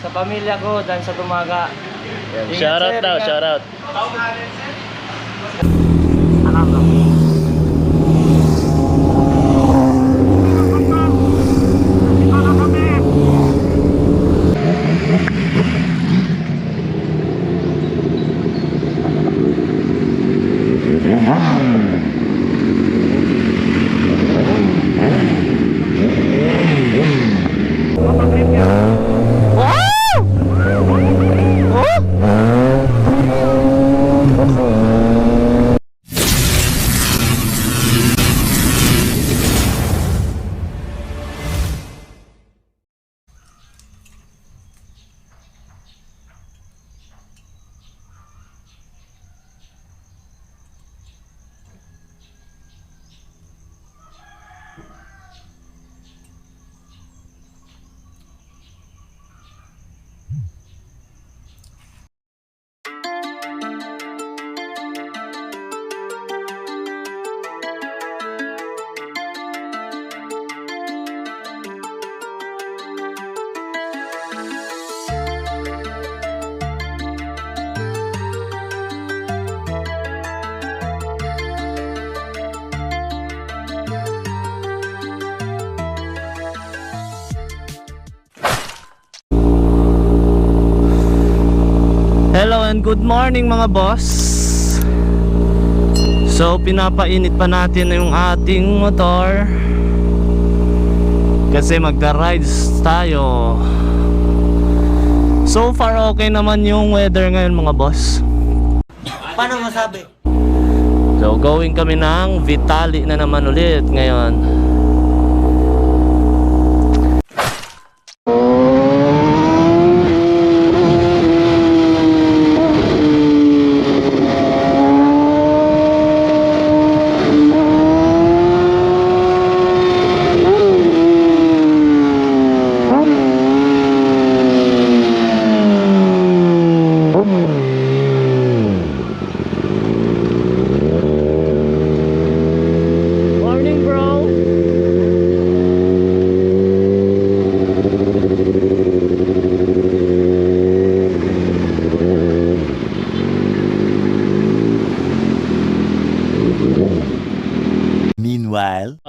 sa pamilya ko dan sa Tumaga. Shoutout daw, shoutout. Hello and good morning mga boss. So pinapainit pa natin yung ating motor kasi magda-rides tayo. So far okay naman yung weather ngayon mga boss. Paano masabi? So going kami ng Vitali na naman ulit ngayon. Meanwhile,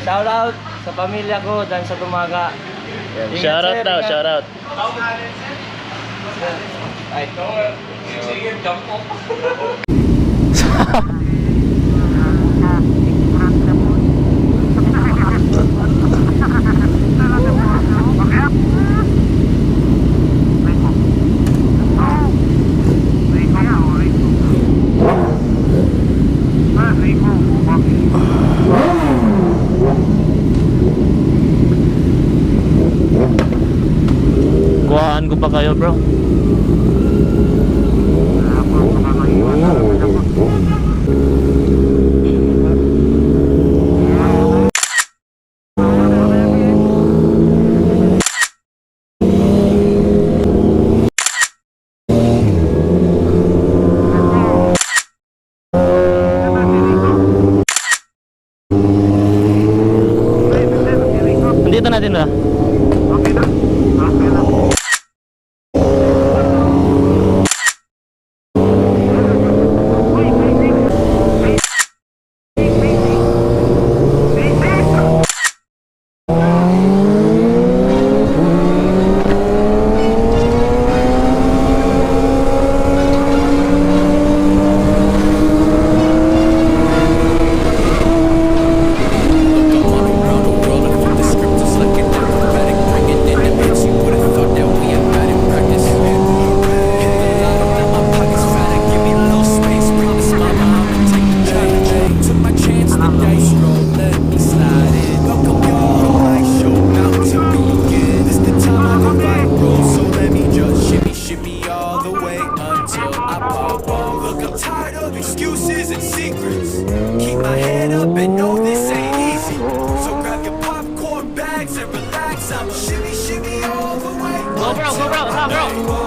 Shout out sa pamilya ko dan sa Tumaga. Shoutout daw, shoutout. Ay, sige, jump off. Kuhaan ko pa kayo bro. Nandito natin ba?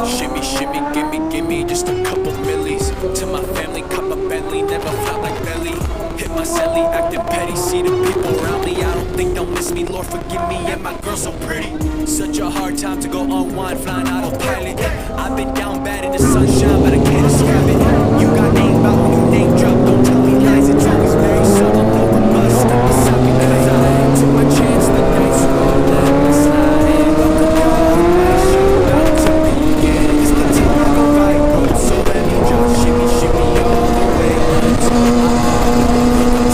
Shimmy, shimmy, gimme just a couple millies. To my family, cop a Bentley, never felt like belly. Hit my celly, acting petty, see the people around me. I don't think they'll miss me, Lord forgive me, and my girl so pretty. Such a hard time to go unwind, flying autopilot. I've been down bad in the sunshine, but I can't describe it. You got name about when you name drop, don't tell me lies. It's always very subtle, no robust. Step aside because I took my chance, the dice roll, let me slide in. Welcome y'all to my show, about to begin. It's the time I go viral, so let me just shimmy, shimmy all the way until I pop. Look, I'm tired of excuses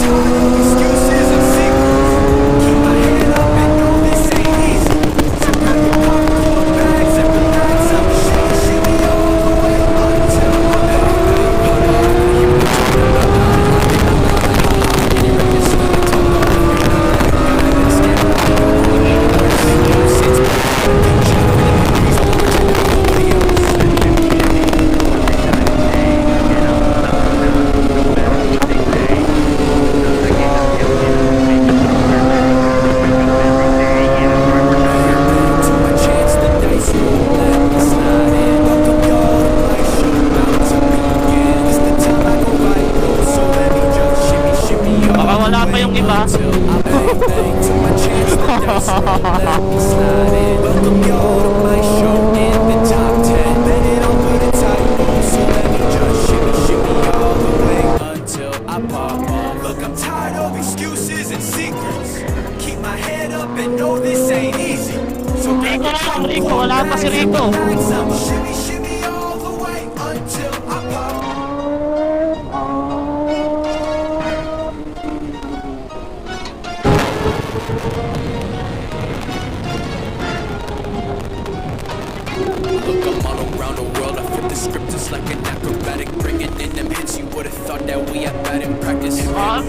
and secrets. Keep my head up and know this ain't easy. So grab your popcorn bags and relax. I'm shimmy, shimmy all the way until I pop. Baka wala pa yung iba. Look, I'm tired of excuses and secrets. Keep my head up and know this ain't easy. So Rico lang, Rico. Wala pa si Rico. I'm shimmy, shimmy all the way until I pop. Look, I'm all around the world. I flip the script just like an acrobatic, bringing in them hits. You would've thought that we had bad in practice. Now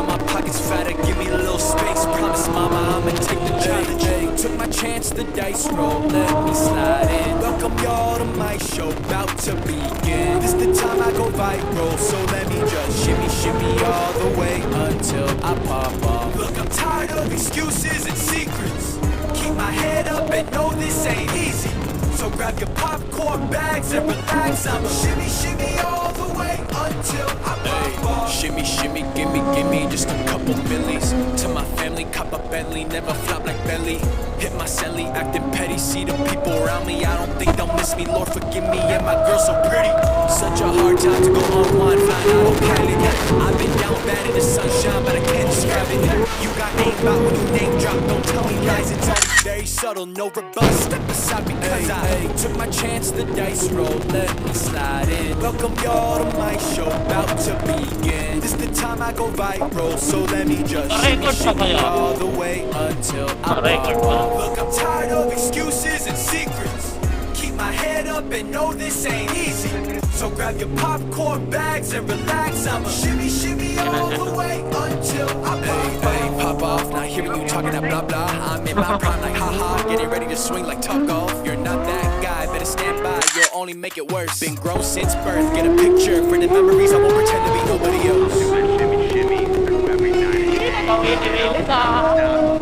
my pockets fatter, give me a little space. Promise, mama, I'ma take the challenge. Took my chance, the dice roll, let me slide in. Welcome y'all to my show, about to begin. This the time I go viral, so let me just shimmy, shimmy all the way until I pop off. Look, I'm tired of excuses and secrets. Keep my head up and know this ain't easy. So grab your popcorn bags and relax. I'ma shimmy, shimmy all the way until I pop off. Shimmy, shimmy, gimme just a couple millies. To my family, cop a Bentley, never flop like belly. Hit my celly, acting petty. See the people around me, I don't think they'll miss me. Lord forgive me, and my girl so pretty. Such a hard time to go unwind, flying autopilot. I've been down bad in the sunshine, but I can't describe it. You got name about when you name drop, don't tell me lies. It's always very subtle, no robust. Step aside because I took my chance, the dice roll, let me slide in. Welcome y'all to my show, about to begin. This the time I go viral, so let me just shimmy, shimmy all the way until I pop off. Look, I'm tired of excuses and secrets. Keep my head up and know this ain't easy. So grab your popcorn bags and relax. I'ma shimmy, shimmy all the way until I pop. Hey, pop off, not hearing you talking that blah blah. I'm in my prime like haha, getting ready to swing like top golf. You're not that guy, better stand by, you'll only make it worse. Been grown since birth, get a picture for the memories, I won't pretend to be nobody else. Shimmy, shimmy, through every night.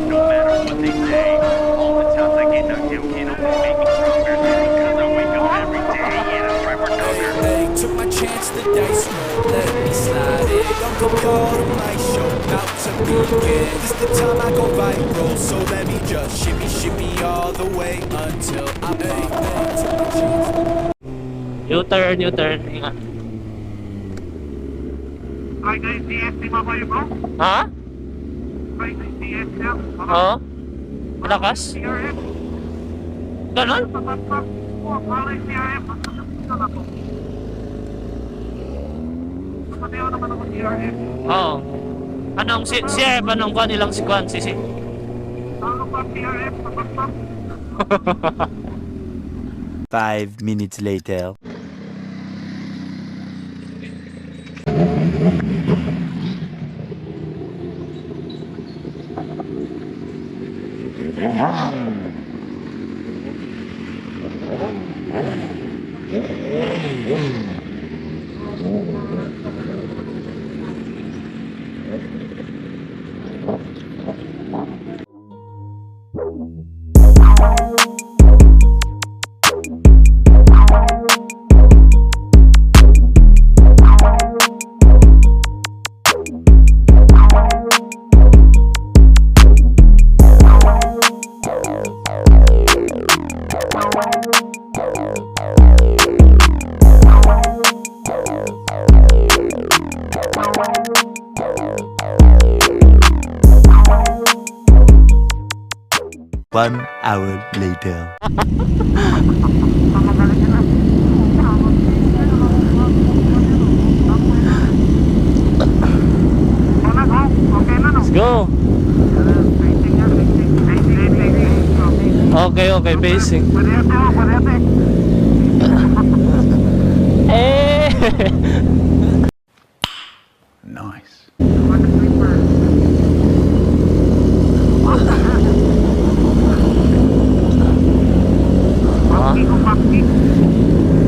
No matter what they say, all the times I get knocked down can only make me stronger. Because I wake up every day and I strive for another. Hey, took my chance, the dice roll, let me slide in. Welcome y'all to my show, about to begin. This the time I go viral, so let me just shimmy, shimmy all the way until I pop. U-turn, U-turn. Ingat. Ay, guys, DST ba kayo, bro? Ha? Ay, DST lang. Oo? Malakas? CRM. Ganon? Pagpapag. Oh, parang CRM. Pagpapag na po. Kapatid ko naman ako CRM. Oo. Anong si Sir, anong kuha nilang si Kwan, si Ano pa CRM? Pagpapag. 5 minutes later. 1 hour later. Let's go. Okay, okay, pacing. Eh. Nice.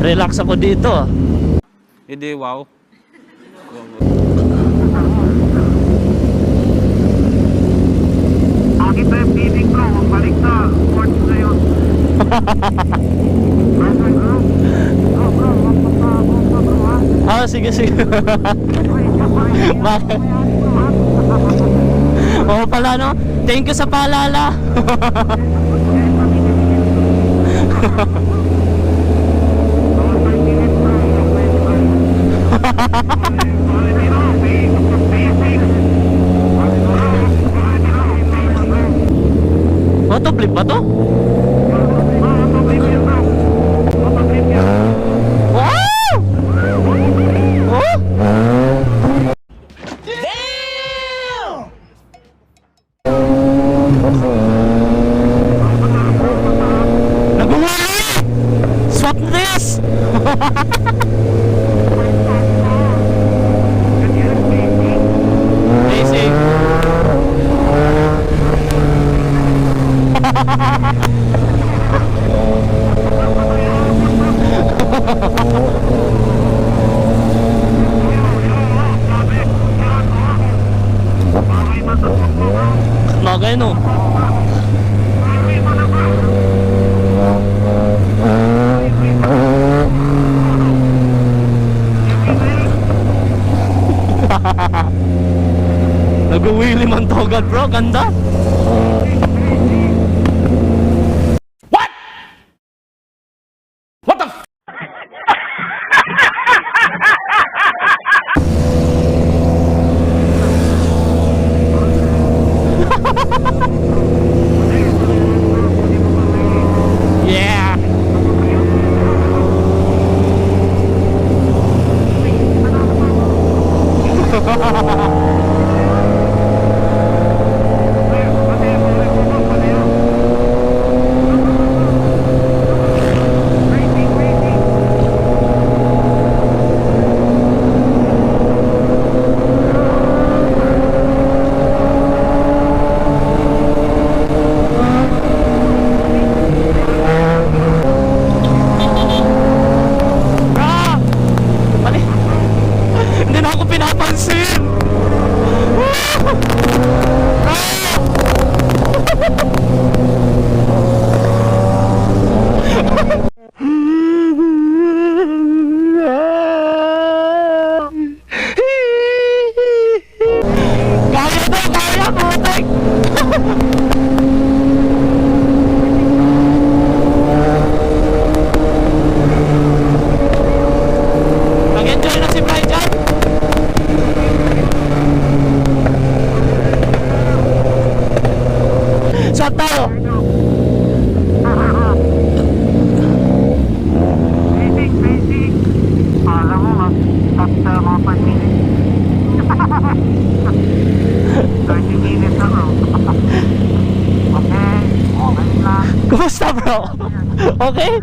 Relax ako dito. Hindi, wow. Akin ba yung feeling bro? Balik na. Sports na yun. Ah, sige, sige. Bakit? Oo pala, no? Thank you sa paalala. Autoflip ba to? Wow! Oh! Nag-uwari! Swap this! Basic. Bagay, no? Nag-wheelie man to agad, bro. Ganda. Yeah. Kumusta, bro? Okay?